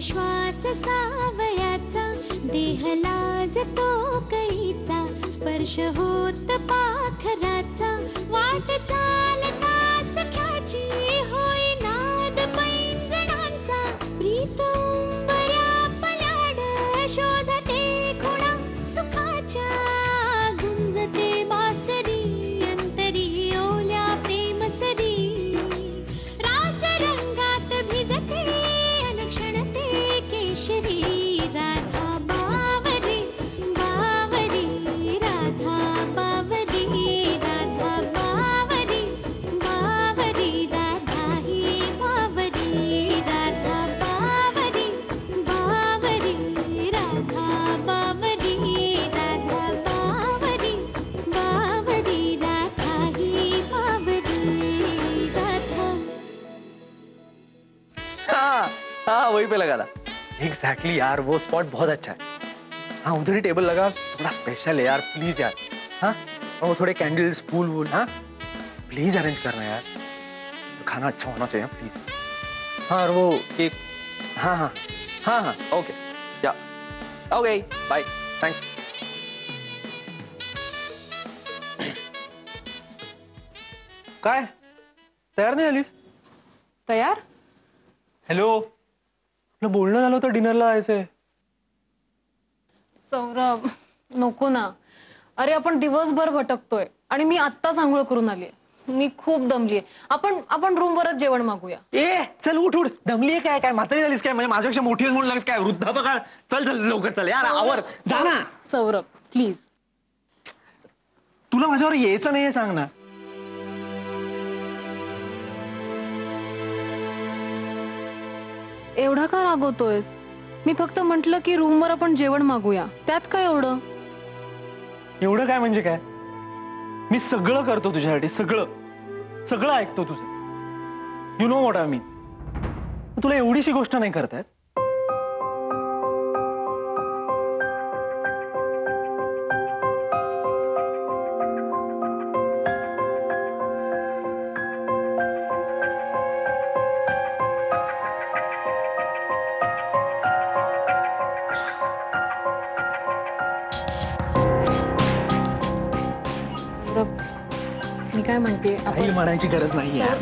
श्वास सावयाचा, देह लाजतो कैचा, स्पर्श होत पाखराचा, वाट चालता सख्याची होई नाद पैंजणांचा, प्रीत उंबऱ्या पलाड शोधते खुणा सुखाच्या, गुंजते बासरी अंतरी ओल्या प्रेमसरी, रास रंगात भिजते अनक्षणते केशरी, राधा बावरी बावरी राधा बावरी, राधा बावरी बावरी, राधा ही बावरी, राधा बावरी बावरी, राधा बावरी, राधा बावरी बावरी, राधा ही बावरी, राधा। हाँ हाँ वही पे लगा था। एग्जैक्टली यार, वो स्पॉट बहुत अच्छा है। हाँ उधर ही टेबल लगा, थोड़ा स्पेशल है यार, प्लीज यार। हाँ और वो थोड़े कैंडल्स फूल वूल, हाँ प्लीज अरेंज करना यार, तो खाना अच्छा होना चाहिए प्लीज। हाँ और वो केक, हाँ हाँ हाँ हाँ ओके या ओके बाय थैंक्स। काय तयार नाही झालीस? तयार? हॅलो, आपलं बोलणं झालं होतं डिनरला जायचंय. सौरभ नको ना. अरे आपण दिवसभर भटकतोय आणि मी आत्ताच आंघोळ करून आलीये. मी खूप दमलीये. आपण रूमवरच जेवण मागूया. ए चल उठ उठ, दमलीये काय? काय म्हातारी झालीस काय? म्हणजे माझ्यापेक्षा मोठी म्हणून लागलीस काय? वृद्धापकाळ. चल चल लवकर चल यार, आवर जा ना. सौरभ प्लीज. तुला माझ्यावर यायचं नाहीये सांग ना. एवढा का रागवतोयस? मी फक्त म्हटलं की रूमवर आपण जेवण मागूया, त्यात काय एवढं? एवढं काय म्हणजे काय? मी सगळं करतो तुझ्यासाठी, सगळं सगळं ऐकतो तुझं. You know what I mean. तुला एवढीशी गोष्ट नाही करतायत? मी काय म्हणते, काही म्हणायची गरज नाही यार.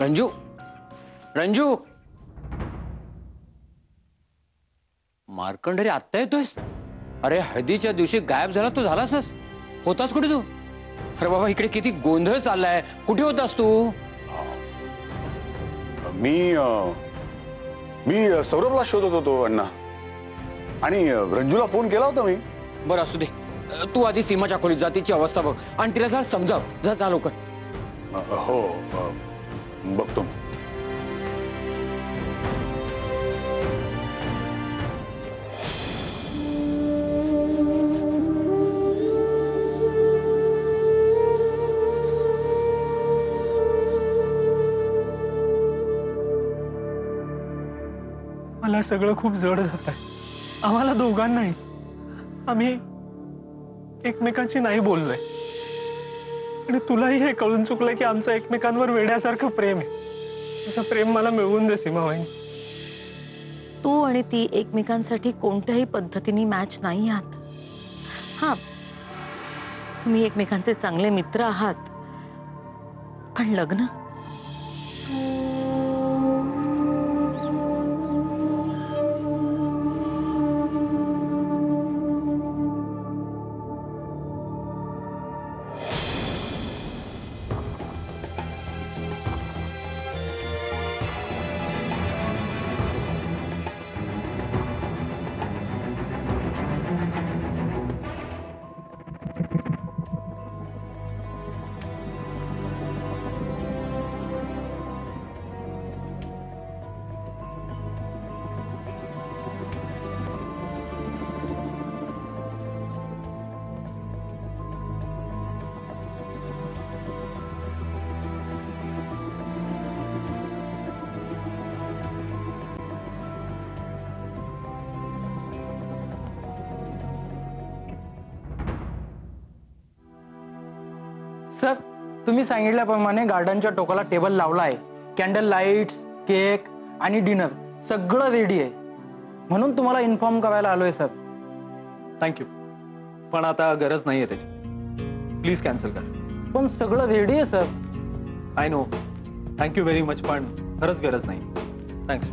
रंजू रंजू, मार्कंडरी आत्ता येतोयस? अरे हळदीच्या दिवशी गायब झाला तू, झालासच. होतास कुठे तू? अरे बाबा इकडे किती गोंधळ चाललाय, कुठे होतास तू? मी सौरभला शोधत होतो अण्णा, आणि रंजूला फोन केला होता मी. बरं असू दे, तू आधी सीमाच्या खोलीत जा, तिची अवस्था बघ आणि तिला जरा समजाव. जा लवकर. हो बघतो. मला सगळं खूप जड जात आहे. आम्हाला दोघांनाही. आम्ही एकमेकांशी नाही बोललोय, आणि तुलाही हे कळून चुकलंय की आमचं एकमेकांवर वेड्यासारखं प्रेम आहे. असं प्रेम मला मिळवून दे सीमाबाई. तू आणि ती एकमेकांसाठी कोणत्याही पद्धतीने मॅच नाही आहात. हा तुम्ही एकमेकांचे चांगले मित्र आहात, पण लग्न? सर तुम्ही सांगितल्याप्रमाणे गार्डनच्या टोकाला टेबल लावला आहे. कॅन्डल लाईट्स, केक आणि डिनर सगळं रेडी आहे, म्हणून तुम्हाला इन्फॉर्म करायला आलोय सर. थँक्यू, पण आता गरज नाहीये त्याची. प्लीज कॅन्सल करा. पण सगळं रेडी आहे sir. I know, thank you very much, पण खरंच गरज नाही. थँक्स.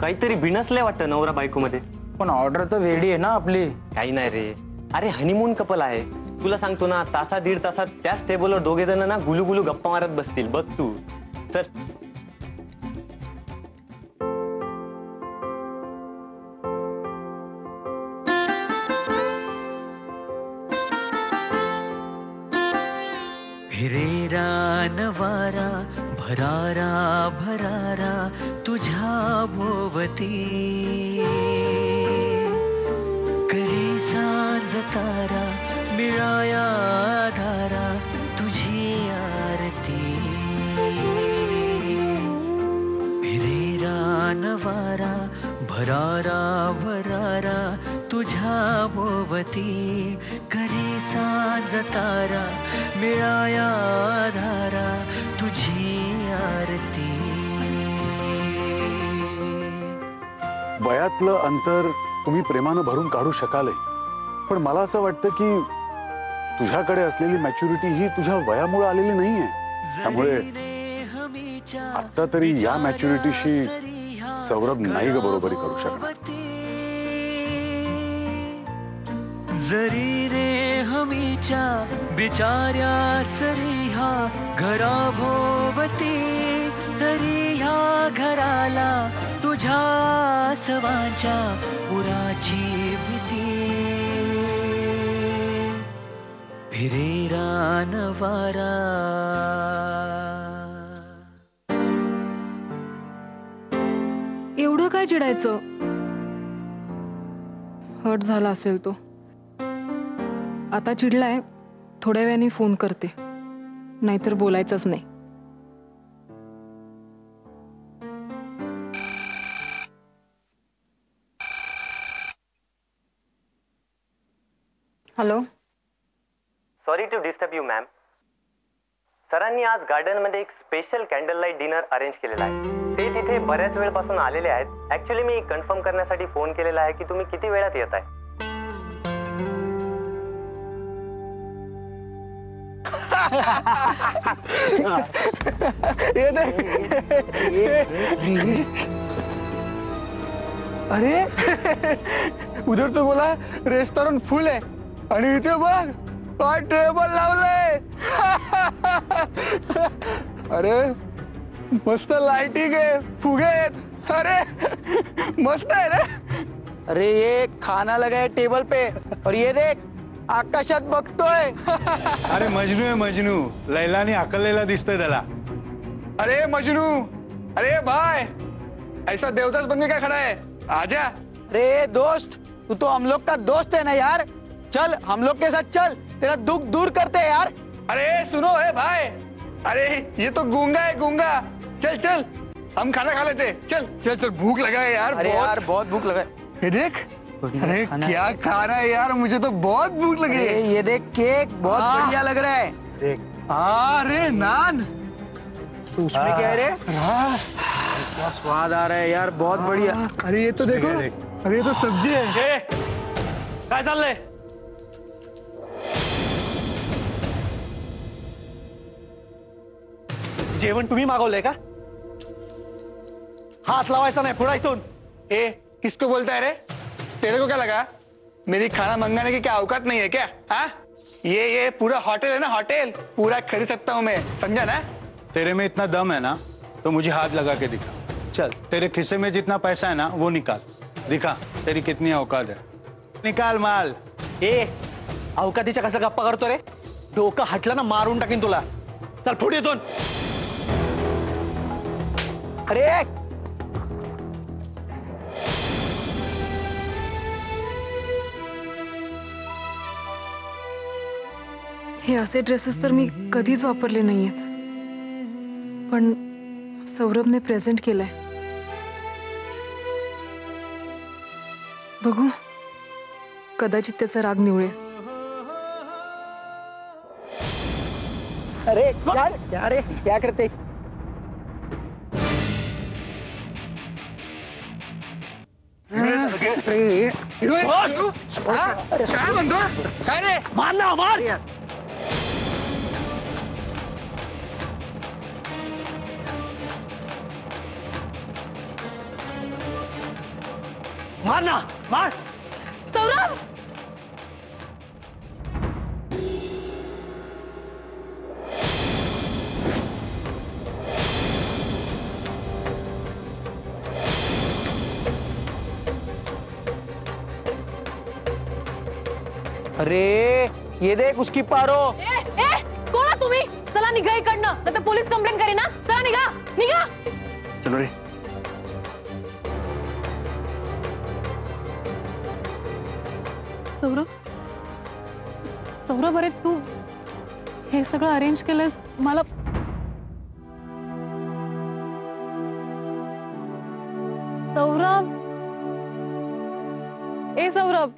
काहीतरी बिनसलंय वाटतं नवरा बायको मध्ये. पण ऑर्डर तर रेडी आहे ना आपली. काही नाही रे, अरे हनीमून कपल आहे. तुला सांगतो ना, तासा दीड तासात त्याच टेबलवर दोघे जण ना गुलू गुलू गप्पा मारत बसतील. बघ तू तर. फिरेरा नवारा भरारा भरारा तुझ्या भोवती करी सांज तारा मिळाया धारा तुझी आरती. फिरेरा नवारा भरारा भरारा तुझ्या भोवती करी सांज तारा मिळाया धारा तुझी आरती. वयातलं अंतर तुम्ही प्रेमानं भरून काढू शकालय, पण मला असं वाटतं की तुझ्याकडे असलेली मॅच्युरिटी ही तुझ्या वयामुळे आलेली नाहीये. त्यामुळे आता तरी या मॅच्युरिटीशी सौरभ नाही ग बरोबरी करू शकणार. जरी रे हमीच्या बिचाऱ्या सरिहा घराभोवती तरी ह्या घराला तुझ्या सवांच्या पुराची भीती. फिरेरा नवारा. एवढं काय चिडायचं? हर्ट झाला असेल तो. आता चिडलाय, थोड्या वेळाने फोन करते, नाहीतर बोलायचंच नाही. Hello. Sorry to disturb you ma'am. सरांनी आज गार्डन मध्ये एक special candle light dinner arrange केलेला आहे. ते तिथे बऱ्याच वेळपासून आलेले आहेत. ऍक्च्युली मी कन्फर्म करण्यासाठी फोन केलेला आहे की तुम्ही किती वेळात येत आहे. अरे उधर तो बोला रेस्टॉरंट फुल आहे आणि इथे बघ काय टेबल लावलंय. अरे मस्त लाइटिंग आहे, फुगे आहेत. अरे मस्त आहे रे. अरे ये खाना लगा है टेबल पे और ये देख आकाशात बघतोय. अरे मजनू आहे मजनू. लैलाने अकललेला दिसतोय त्याला. अरे मजनू, अरे भाई ऐसा देवदास बनने का खड़ा है, आजा. अरे दोस्त, तू तो हम लोग का दोस्त है ना यार. चल हम लोग के साथ चल, तेरा दुख दूर करते हैं यार. अरे सुनो है भाई, अरे ये तो गूंगा है गूंगा. चल चल हम खाना खा लेते. चल चल चल, भूख लगा है यार. अरे यार बहुत भूख लगा है. ये देख, अरे क्या खाना है यार, मुझे तो बहुत भूख लगी है. ये देख केक बहुत बढ़िया लग रहा है. देख. अरे नान उसमें क्या है रे? क्या स्वाद आ रहा है यार, बहुत बढ़िया. अरे ये तो देखो, अरे ये तो सब्जी है. काय चाललंय? जेवण तुम्ही मागवलंय का? हात लावायचा नाही, पुढे इथून. ए किसको बोलता है रे? तेरे को क्या लगा मेरी खाना मंगाने की क्या औकात नहीं है क्या? हाँ, ये पूरा होटल है ना, होटल पूरा खरीद सकता हूँ मैं, समझा ना? तेरे में इतना दम है ना तो मुझे हाथ लगा के दिखा. चल तेरे खिस्से में जितना पैसा है ना वो निकाल. दिखा तेरी कितनी औकात है. निकाल माल. ए अवकातीच्या कसं गप्पा करतो रे? डोकं हटलं ना मारून टाकीन तुला. चल पुढे येतून. अरे हे असे ड्रेसेस तर मी कधीच वापरले नाहीयेत, पण सौरभने प्रेझेंट केलंय. बघू, कदाचित त्याचा राग निवळेल. अरे क्या रे क्या करते? काय म्हणतो? काय रे? मार ना मार. मार ना मार. सौरभ अरे ये देख उसकी पारो. कोण तुम्ही? चला निघा इकडनं, तर पोलीस कंप्लेंट करेन ना. चला निघा निघा. चलो रे. सौरभ सौरभ अरे तू हे सगळं अरेंज केलंस. मला सौरभ ए Saurabh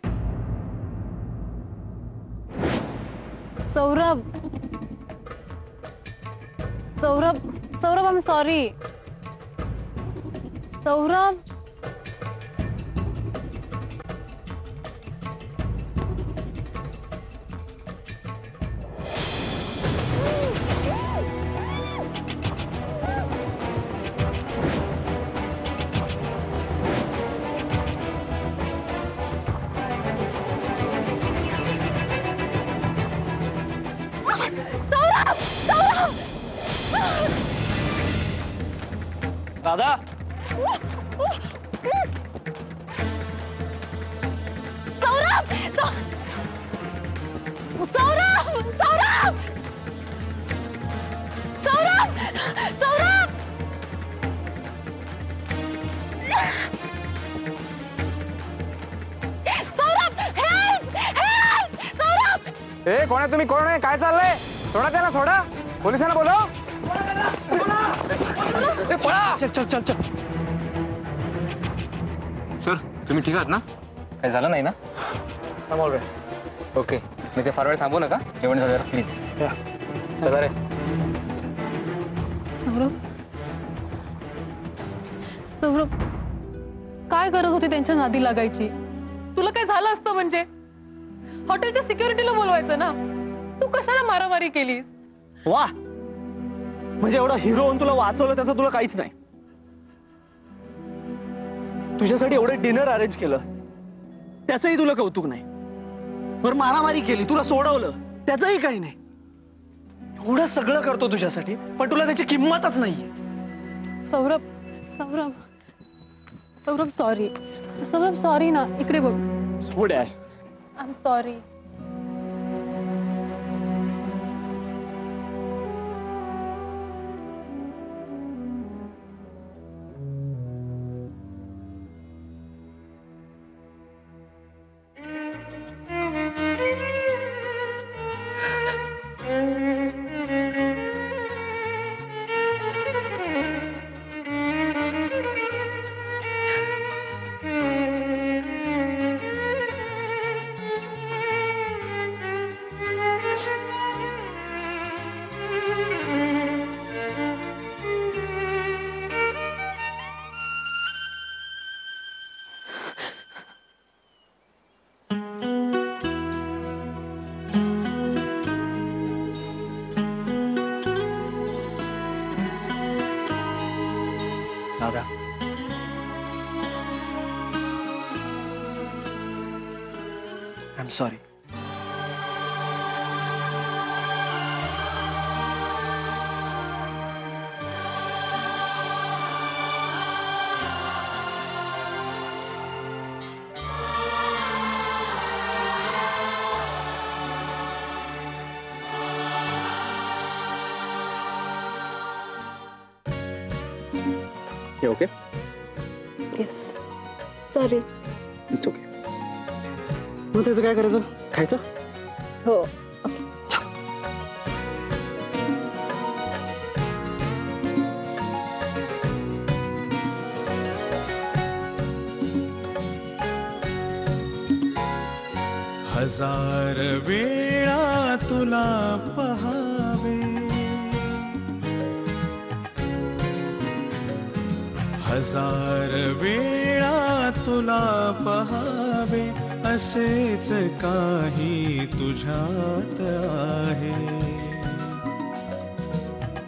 Saurabh Saurabh Saurabh I am sorry. Saurabh Radha Saurabh Saurabh Saurabh Saurabh Saurabh Saurabh help help Saurabh. ए कोण आहे तुम्ही? कोण आहे? काय चाललंय? सोडा त्याला सोडा. पोलिसांना बोलव. चल चल चल चल. सर तुम्ही ठीक आहात ना? काही झालं नाही ना? थांबव रे. ओके मी ते फार वेळ थांबू नका. जेवण झाल्यावर प्लीज. चला रे. सौरभ सौरभ काय गरज होती त्यांच्या नादी लागायची? तुला काय झालं असतं म्हणजे? हॉटेलच्या सिक्युरिटीला बोलवायचं ना. तू कशाला मारामारी केलीस? वा म्हणजे एवढा हिरो होऊन तुला वाचवलं त्याचं तुला काहीच नाही. तुझ्यासाठी एवढं डिनर अरेंज केलं त्याचंही तुला कौतुक नाही. बरं मारामारी केली तुला सोडवलं त्याचंही काही नाही. एवढं सगळं करतो तुझ्यासाठी पण तुला त्याची किंमतच नाहीये. सौरभ सौरभ सौरभ सॉरी. सौरभ सॉरी ना. इकडे बघ. सोड यार. I am sorry. Radha I am sorry. Okay yes sorry. It's okay. मग त्याचं काय करायचं? खायचं? हो. हजार वेळा तुला पहावे हजार वेळा तुला पहावे असेच काही तुझ्यात आहे.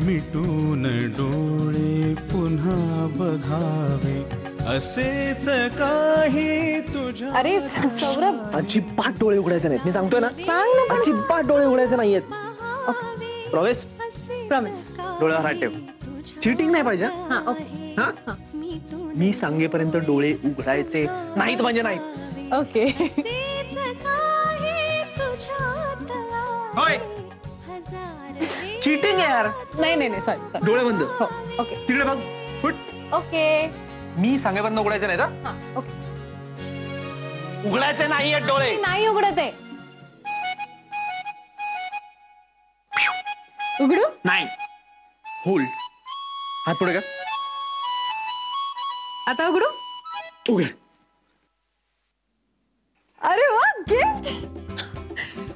मिटून डोळे पुन्हा बघावे असेच काही तुझ्या. अरे सौरभ, अजिबात डोळे उघडायचे नाहीत, मी सांगतोय ना. सांग ना पण. अजिबात डोळे उघडायचे नाहीयेत. प्रॉमिस? प्रॉमिस. डोळ्यावर हात ठेव. चिटिंग नाही पाहिजे. हा ओके. हा? मी सांगेपर्यंत डोळे उघडायचे नाहीत म्हणजे नाहीत. ओके. होय, चिटिंग यार. नाही नाही नाही, सॉरी. डोळे बंद. हो ओके. तिकडे बघ. फुट. ओके. मी सांगेपर्यंत उघडायचे नाहीत. हा ओके. उघडायचे नाहीयेत डोळे. नाही उघडत आहे. उघडू? नाही. होल्ड. हात पुढे का. आता उघडू? उघड. अरे वा, गिफ्ट.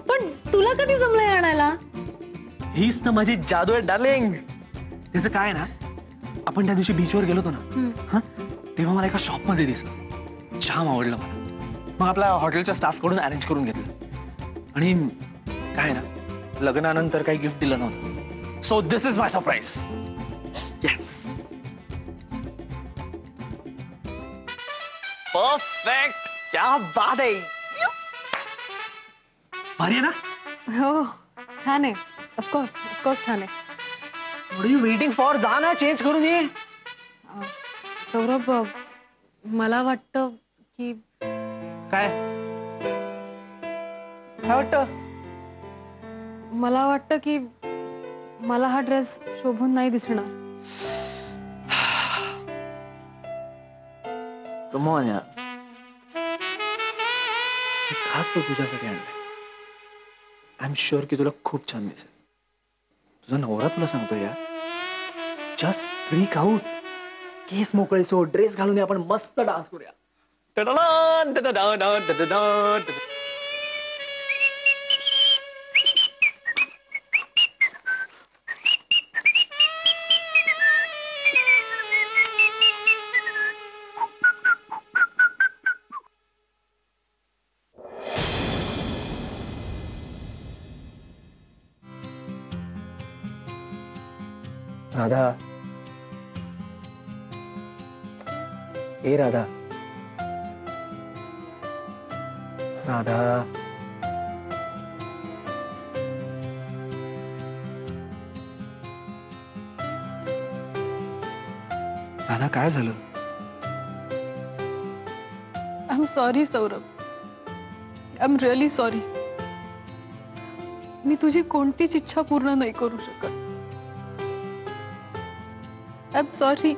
पण तुला कधी जमलंय आणायला? हीच ना माझी जादू आहे डार्लिंग. त्याचं काय ना, आपण त्या दिवशी बीचवर गेलो होतो ना, हा, तेव्हा मला एका शॉप मध्ये दिसलं. छान आवडलं मला. मग आपल्या हॉटेलच्या स्टाफ कडून अरेंज करून घेतलं. आणि काय ना, लग्नानंतर काही गिफ्ट दिलं नव्हतं. So this is my surprise. Perfect. क्या बात आहे. भारी आहे ना. हो छान आहे. ऑफकोर्स छान आहे. What are you waiting for? जा ना, चेंज करून ये. सौरभ, मला वाटतं की. काय वाटतं? मला वाटतं की मला हा ड्रेस शोभून नाही दिसणार. कम ऑन यार, खास तो तुझ्यासाठी आणलाय. आय एम शुअर की तुला खूप छान दिसेल. तुझा नवरा तुला सांगतो यार, जस्ट फ्रीक आउट. केस मोकळे सो, ड्रेस घालून आपण मस्त डान्स करूया. टडडन, टडडन, टडडन. राधा, ए राधा, राधा. राधा, काय झालं? I am sorry Saurabh. I am really sorry. मी तुझी कोणतीच इच्छा पूर्ण नाही करू शकत. I am sorry.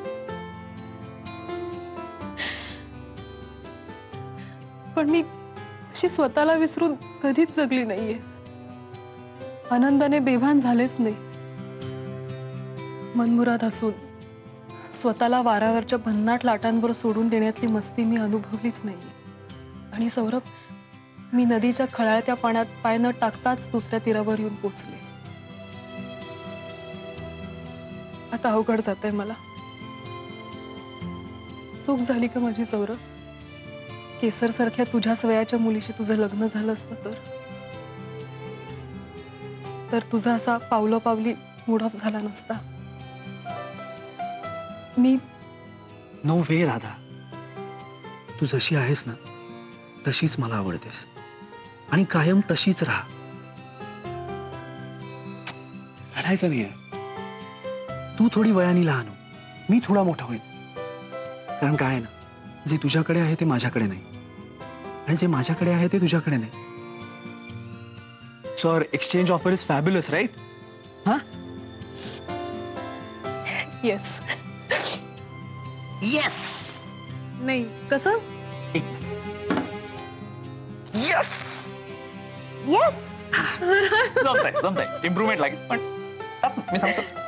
पण मी अशी स्वतःला विसरून कधीच जगली नाहीये. आनंदाने बेभान झालेच नाही. मनमुराद हसून स्वतःला वाऱ्यावरच्या भन्नाट लाटांवर सोडून देण्यातली मस्ती मी अनुभवलीच नाहीये. आणि सौरभ, मी नदीच्या खळाळत्या पाण्यात पाय न टाकताच दुसऱ्या तीरावर येऊन पोचले. आता अवघड जातंय मला. चूक झाली का माझी सौरभ? केसर सारख्या तुझ्याच वयाच्या मुलीशी तुझं लग्न झालं असतं तर तुझा असा पावलोपावली मूड ऑफ झाला नसता. मी नो वे राधा. तू जशी आहेस ना, तशीच मला आवडतेस आणि कायम तशीच राहा. लढायचं नाहीये. तू थोडी वयाने लहान हो, मी थोडा मोठा होईल. कारण काय आहे ना, जे तुझ्याकडे आहे ते माझ्याकडे नाही, आणि जे माझ्याकडे आहे ते तुझ्याकडे नाही. So exchange offer is fabulous, right? हा, येस. येस. नाही कसं? येस. येस. जमतंय. इम्प्रुव्हमेंट लागेल पण मी सांगतो.